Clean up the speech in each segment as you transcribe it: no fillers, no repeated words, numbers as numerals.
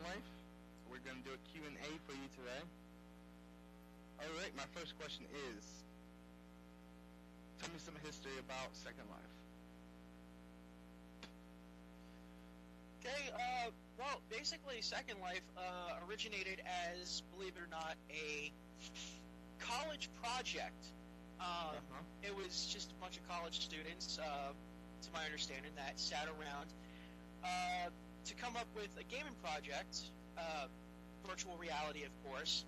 Life. We're going to do a Q&A for you today. Alright, my first question is, tell me some history about Second Life. Okay, well, basically Second Life originated as, believe it or not, a college project. It was just a bunch of college students, to my understanding, that sat around to come up with a gaming project, virtual reality, of course,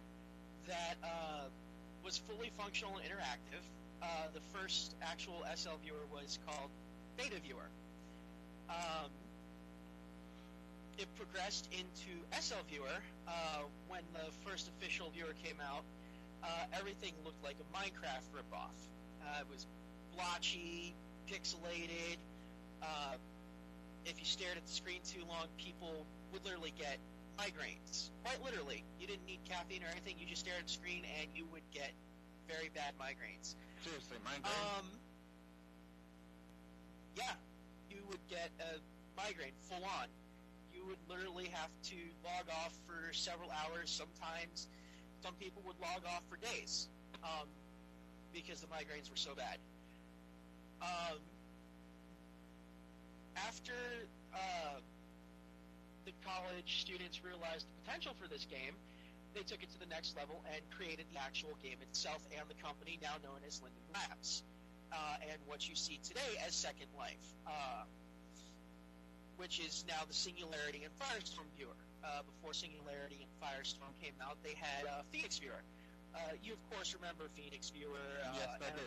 that was fully functional and interactive. The first actual SL viewer was called Beta Viewer. It progressed into SL Viewer when the first official viewer came out. Everything looked like a Minecraft ripoff. It was blotchy, pixelated. If you stared at the screen too long, people would literally get migraines. Quite literally. You didn't need caffeine or anything. You just stared at the screen and you would get very bad migraines. Seriously, migraine? Yeah. You would get a migraine, full on. You would literally have to log off for several hours. Sometimes some people would log off for days because the migraines were so bad. After the college students realized the potential for this game, they took it to the next level and created the actual game itself and the company now known as Linden Labs, and what you see today as Second Life, which is now the Singularity and Firestorm viewer. Before Singularity and Firestorm came out, they had Phoenix Viewer. You, of course, remember Phoenix Viewer. Yes, I do.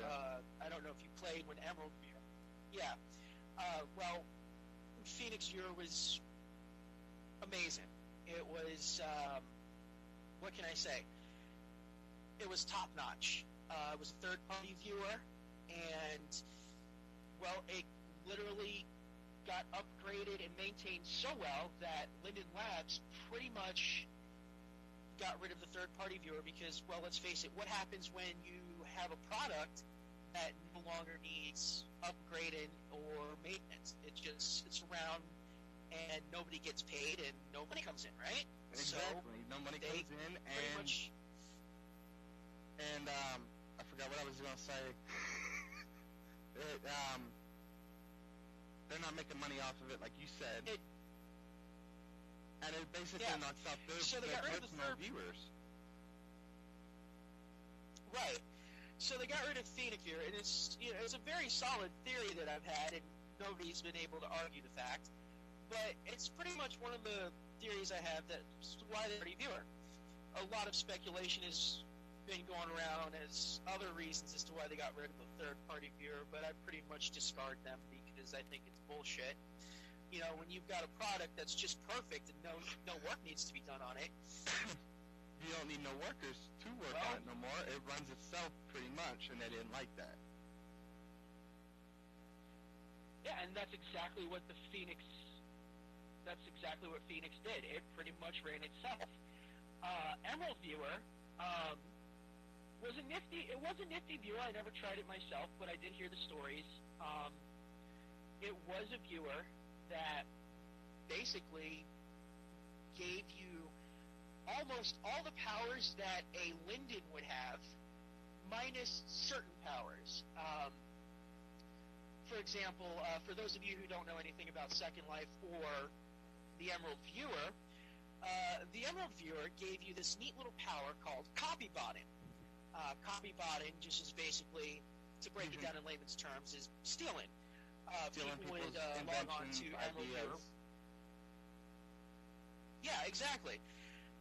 I don't know if you played when Emerald Viewer. Yeah. Well, Phoenix Viewer was amazing. It was, what can I say? It was top-notch. It was a third-party viewer, and, well, it literally got upgraded and maintained so well that Linden Labs pretty much got rid of the third-party viewer because, well, let's face it, what happens when you have a product that no longer needs upgrading or maintenance? It's around and nobody gets paid and no money comes in, right? Exactly. No money comes in, and I forgot what I was going to say. They're not making money off of it, like you said. And it basically knocks out their personal viewers. Right. So they got rid of Phoenix Viewer, and it's a very solid theory that I've had, and nobody's been able to argue the fact. But it's pretty much one of the theories I have that's why they're a viewer. A lot of speculation has been going around as other reasons as to why they got rid of the third-party viewer, but I pretty much discard them because I think it's bullshit. You know, when you've got a product that's just perfect and no work needs to be done on it. You don't need no workers to work on it no more. It runs itself pretty much, and they didn't like that. Yeah, and that's exactly what Phoenix did. It pretty much ran itself. Emerald Viewer was a nifty viewer. I never tried it myself, but I did hear the stories. It was a viewer that basically gave you almost all the powers that a Linden would have, minus certain powers. For example, for those of you who don't know anything about Second Life or the Emerald Viewer, the Emerald Viewer gave you this neat little power called copybotting. Copybotting just is basically, to break it down in layman's terms, is stealing. People would log on to Emerald Viewer. Yeah, exactly.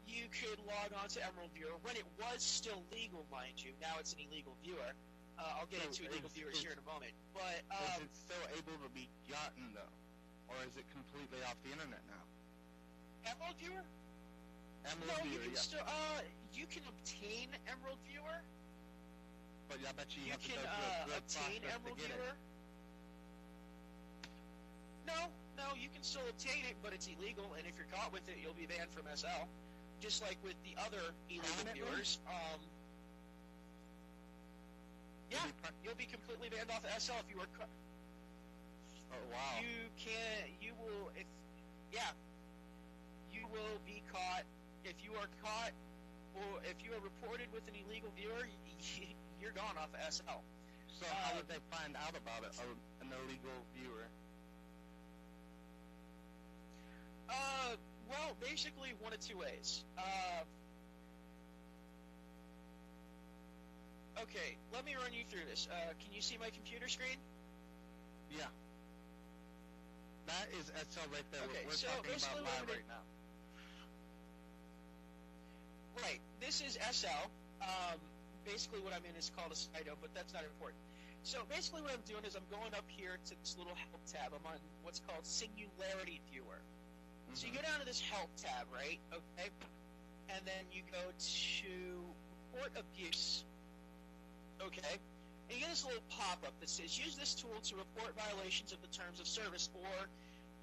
You could log on to Emerald Viewer when it was still legal, mind you. Now it's an illegal viewer. I'll get into illegal viewers here in a moment. But is it still able to be gotten, though? Or is it completely off the internet now? Emerald Viewer? Emerald Viewer, you can still, you can obtain Emerald Viewer. But I bet you have can to go through a good obtain process Emerald to get Viewer. it. No, you can still obtain it, but it's illegal, and if you're caught with it, you'll be banned from SL. Just like with the other illegal viewers. Yeah, you'll be completely banned off of SL if you were caught. Oh, wow. You will be caught if you are caught or if you are reported with an illegal viewer, you're gone off of SL. So how would they find out about it, an illegal viewer? Well, basically one of two ways. Okay, let me run you through this. Can you see my computer screen? Yeah. That is SL right there. Okay, we're so talking basically about live right now. Right, this is SL. Basically what I'm in is called a Slido, but that's not important. So basically what I'm doing is I'm going up here to this little help tab. I'm on what's called Singularity Viewer. Mm-hmm. So you go down to this help tab, right? Okay. And then you go to Report Abuse. Okay. And you get this little pop-up that says, use this tool to report violations of the terms of service, or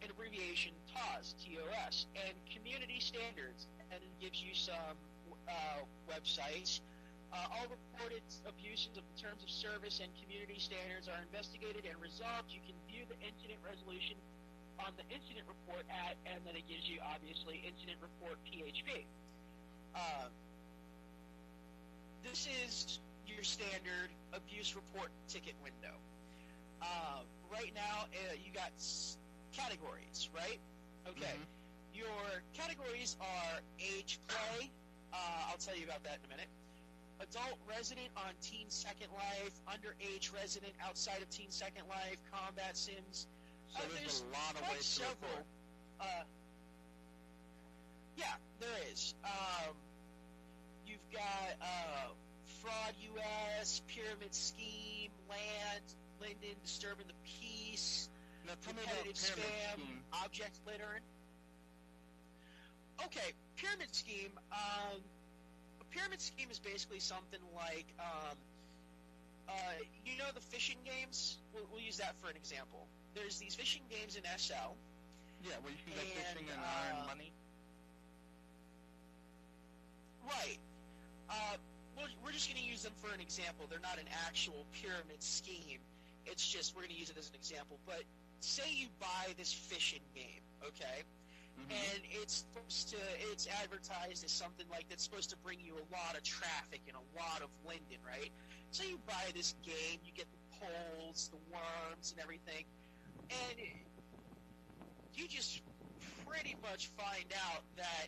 an abbreviation TOS, T-O-S, and community standards. And it gives you some websites. All reported abuses of the terms of service and community standards are investigated and resolved. You can view the incident resolution on the incident report and then it gives you, obviously, incident report PHP. This is your standard abuse report ticket window. Right now, you got categories, right? Okay. Mm-hmm. Your categories are age play. I'll tell you about that in a minute. Adult resident on Teen Second Life, underage resident outside of Teen Second Life, combat sims. So there's a lot of ways to report. Yeah, there is. You've got fraud US, pyramid scheme, land, Linden, disturbing the peace, now tell me about pyramid spam, scheme. Object littering. Okay, pyramid scheme. Pyramid scheme is basically something like, you know the fishing games? We'll use that for an example. There's these fishing games in SL. Yeah, where you can go fishing and earn money. Right. We're just going to use them for an example. They're not an actual pyramid scheme. It's just we're going to use it as an example. But say you buy this fishing game, okay? Mm-hmm. And it's advertised as something like that's supposed to bring you a lot of traffic and a lot of Linden, right? So you buy this game, you get the poles, the worms, and everything, and you just pretty much find out that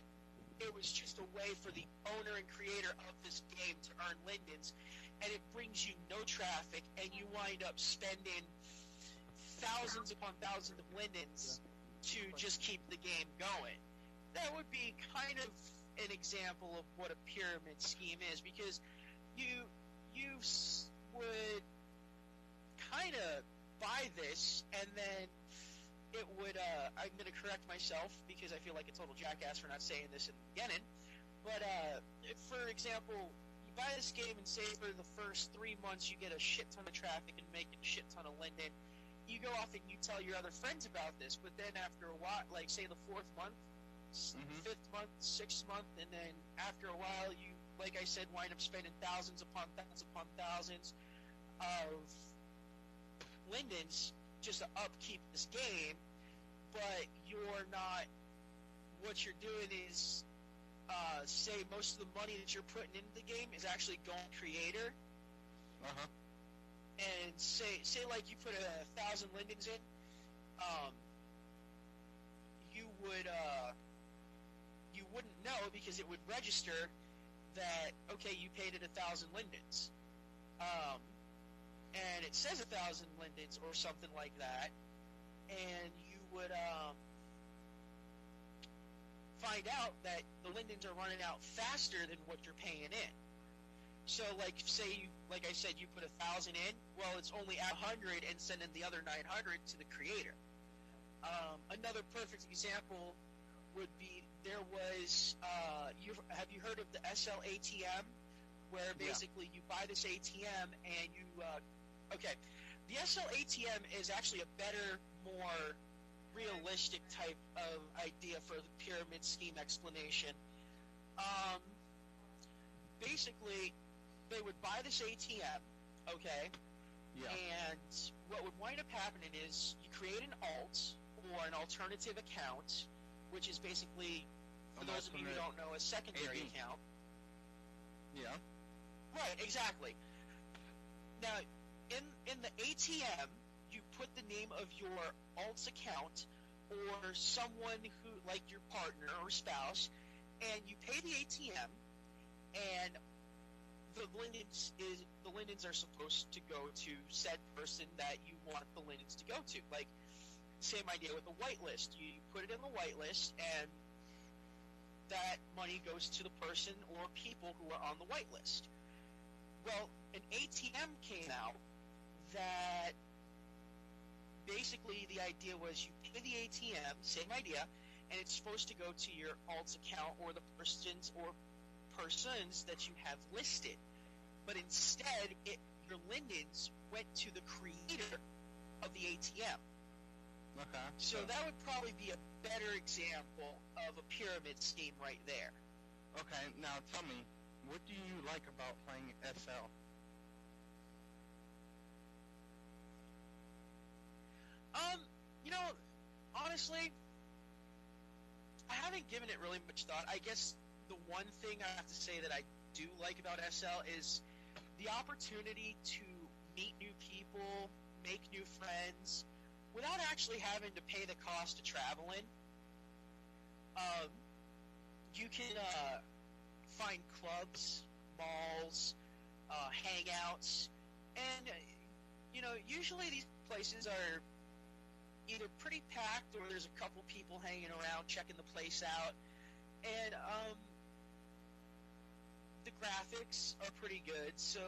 it was just a way for the owner and creator of this game to earn Lindens, and it brings you no traffic, and you wind up spending thousands upon thousands of Lindens to just keep the game going. That would be kind of an example of what a pyramid scheme is, because you would kind of buy this, and then it would, I'm going to correct myself because I feel like a total jackass for not saying this in the beginning, but for example, you buy this game and say for the first 3 months you get a shit ton of traffic and make a shit ton of Linden. You go off and you tell your other friends about this, but then after a while, like say the 4th month, mm-hmm. 5th month, 6th month, and then after a while you, like I said, wind up spending thousands upon thousands of Lindens just to upkeep this game, but you're not, what you're doing is, say most of the money that you're putting into the game is actually going creator. Uh-huh. And say like you put 1,000 Lindens in, you wouldn't know because it would register that, okay, you paid it 1,000 Lindens, and it says 1,000 Lindens or something like that, and you would find out that the Lindens are running out faster than what you're paying in. So, like, say you, like I said, you put 1,000 in. Well, it's only at 100 and sending the other 900 to the creator. Another perfect example would be there was. Have you heard of the SL ATM, where basically you buy this ATM and you. Okay, the SL ATM is actually a better, more realistic type of idea for the pyramid scheme explanation. Basically, they would buy this ATM, okay? Yeah. And what would wind up happening is you create an alt or an alternative account, which is basically For those of you who don't know, a secondary account. Yeah. Right, exactly. Now, in the ATM, you put the name of your alt's account or someone who, like your partner or spouse, and you pay the ATM, and the linens are supposed to go to said person that you want the linens to go to. Like, same idea with the whitelist. You put it in the whitelist, and that money goes to the person or people who are on the whitelist. Well, an ATM came out that basically the idea was you pay the ATM, same idea, and it's supposed to go to your alt's account or the persons that you have listed. But instead, your linens went to the creator of the ATM. Okay. So that would probably be a better example of a pyramid scheme right there. Okay, now tell me, what do you like about playing SL? Honestly, I haven't given it really much thought. I guess the one thing I have to say that I do like about SL is the opportunity to meet new people, make new friends, without actually having to pay the cost of traveling. You can find clubs, malls, hangouts, and usually these places are either pretty packed or there's a couple people hanging around checking the place out, and the graphics are pretty good. So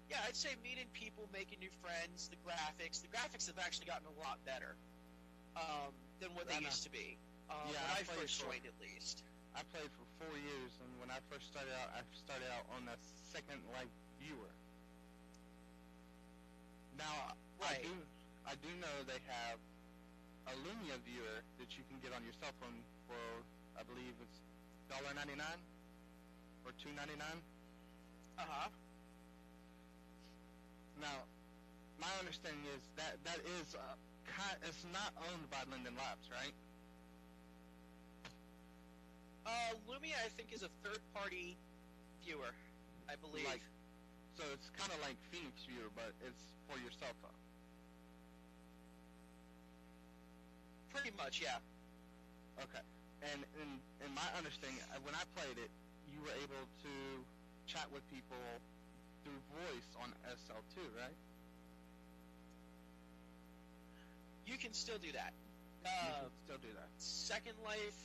yeah, I'd say meeting people, making new friends, the graphics have actually gotten a lot better than what they used to be when I first joined, at least. I played for 4 years, and when I first started out, on the Secondlife viewer. Now, right. I do know they have a Lumia viewer that you can get on your cell phone for, I believe it's $1.99 or $2.99. Uh-huh. Now, my understanding is that is it's not owned by Linden Labs, right? Lumia, I think, is a third-party viewer, I believe. So it's kind of like Phoenix Viewer, but it's for your cell phone. Pretty much, yeah. Okay. And in my understanding, when I played it, you were able to chat with people through voice on SL2, right? You can still do that. You can still do that. Secondlife,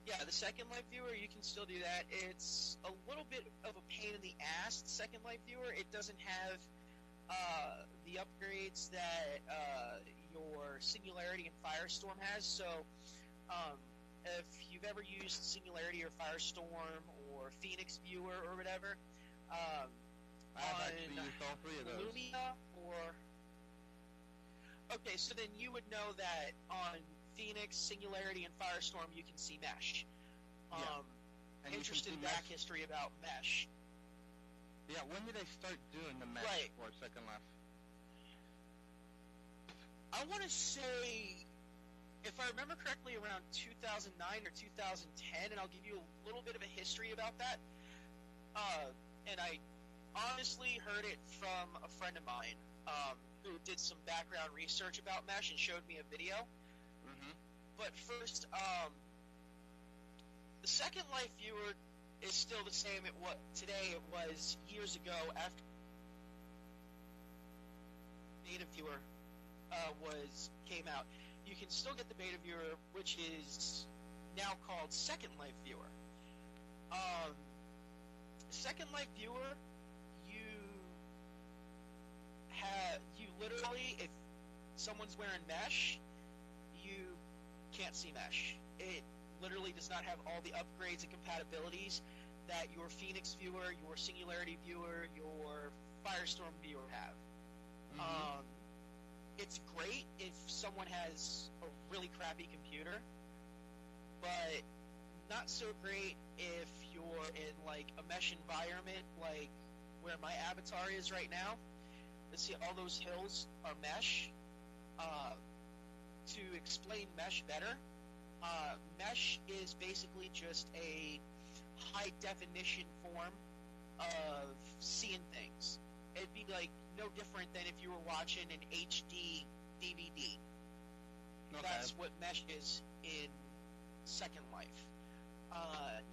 yeah, the Secondlife viewer, you can still do that. It's a little bit of a pain in the ass, the Secondlife viewer. It doesn't have the upgrades that your Singularity and Firestorm has. So if you've ever used Singularity or Firestorm or Phoenix Viewer or whatever, I've actually used all three of those. Lumia okay, so then you would know that on Phoenix, Singularity, and Firestorm you can see Mesh. And interesting back history about Mesh. Yeah, when did they start doing the Mesh for Secondlife? I want to say, if I remember correctly, around 2009 or 2010, and I'll give you a little bit of a history about that. And I honestly heard it from a friend of mine who did some background research about Mesh and showed me a video. Mm-hmm. But first, the Secondlife viewer is still the same today it was years ago after beta viewer came out. You can still get the beta viewer, which is now called Secondlife viewer. Secondlife viewer, you literally, if someone's wearing Mesh, you can't see Mesh. It literally does not have all the upgrades and compatibilities that your Phoenix viewer, your Singularity viewer, your Firestorm viewer have. Mm-hmm. It's great if someone has a really crappy computer, but not so great if you're in like a Mesh environment, like where my avatar is right now. Let's see, all those hills are Mesh. To explain Mesh better, Mesh is basically just a high definition form of seeing things. It'd be like no different than if you were watching an HD DVD. Okay. That's what Mesh is in Second Life.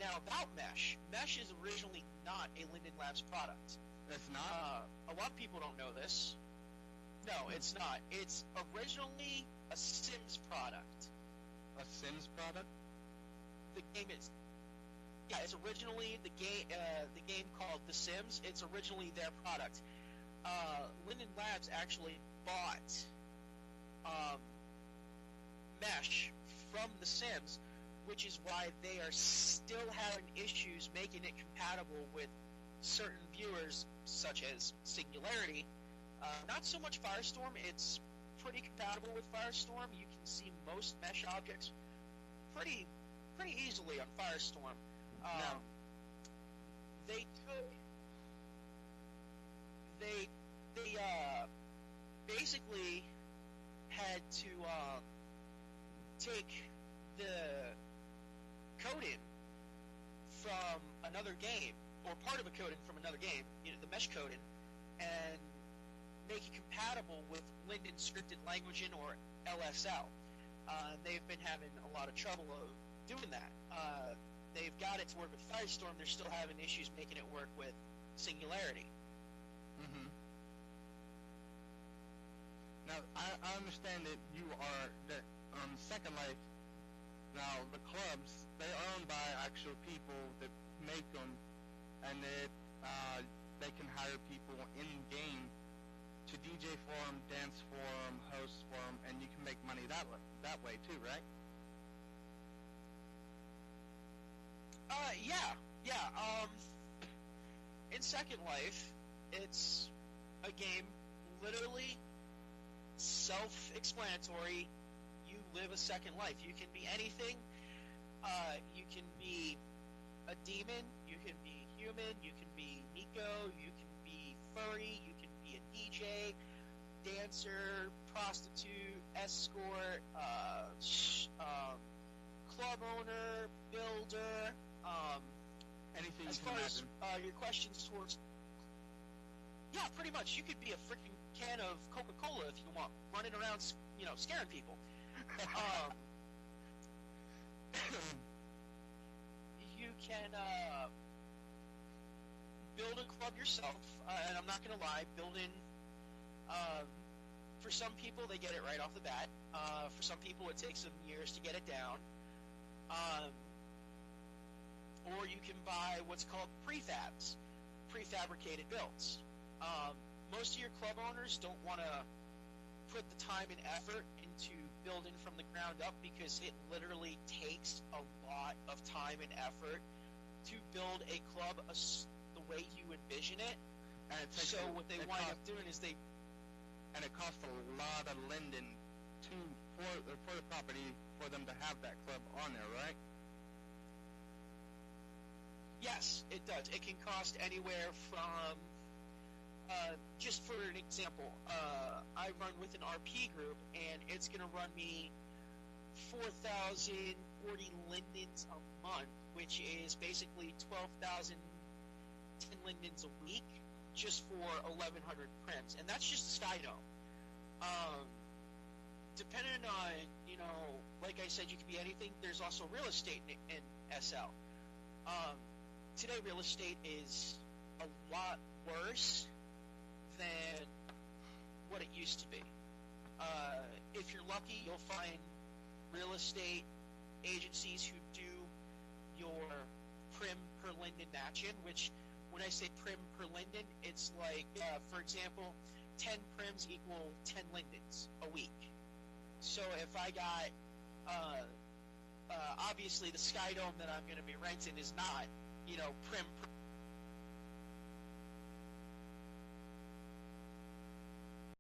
Now about Mesh. Mesh is originally not a Linden Labs product. It's not? A lot of people don't know this. No, it's not. It's originally a Sims product. A Sims product? The game is... Yeah, it's originally the game called The Sims. It's originally their product. Linden Labs actually bought Mesh from The Sims, which is why they are still having issues making it compatible with certain viewers, such as Singularity. Not so much Firestorm. It's pretty compatible with Firestorm. You can see most Mesh objects pretty easily on Firestorm. They basically had to take the coding from another game, or part of a coding from another game, the Mesh coding, and make it compatible with Linden Scripted Languaging, or LSL. They've been having a lot of trouble doing that. They've got it to work with Firestorm. They're still having issues making it work with Singularity. Mm-hmm. Now, I understand that you are that Second Life. Now, the clubs, they are owned by actual people that make them, and that they can hire people in game to DJ for them, dance for them, host for them, and you can make money that way too, right? Yeah. In Second Life, it's a game literally self-explanatory. You live a second life. You can be anything. You can be a demon. You can be human. You can be Nico. You can be furry. You can be a DJ, dancer, prostitute, escort, club owner, builder. Anything as you far can as your questions towards, yeah, pretty much. You could be a freaking can of Coca-Cola if you want, running around, scaring people. You can build a club yourself, and I'm not going to lie, building, for some people, they get it right off the bat. For some people, it takes them years to get it down. Or you can buy what's called prefabs, prefabricated builds. Most of your club owners don't want to put the time and effort into building from the ground up, because it literally takes a lot of time and effort to build a club the way you envision it. And so what they wind up doing is and it costs a lot of Linden for the property for them to have that club on there, right? Yes, it does. It can cost anywhere from, just for an example, I run with an RP group, and it's going to run me 4,040 lindens a month, which is basically 12,010 lindens a week, just for 1,100 prims. And that's just the Sky Dome. Depending on, like I said, you can be anything. There's also real estate in SL. Today, real estate is a lot worse than what it used to be. If you're lucky, you'll find real estate agencies who do your prim per linden matching, which, when I say prim per linden, it's like, for example, 10 prims equal 10 lindens a week. So if I got, obviously the Sky Dome that I'm going to be renting is not, prim per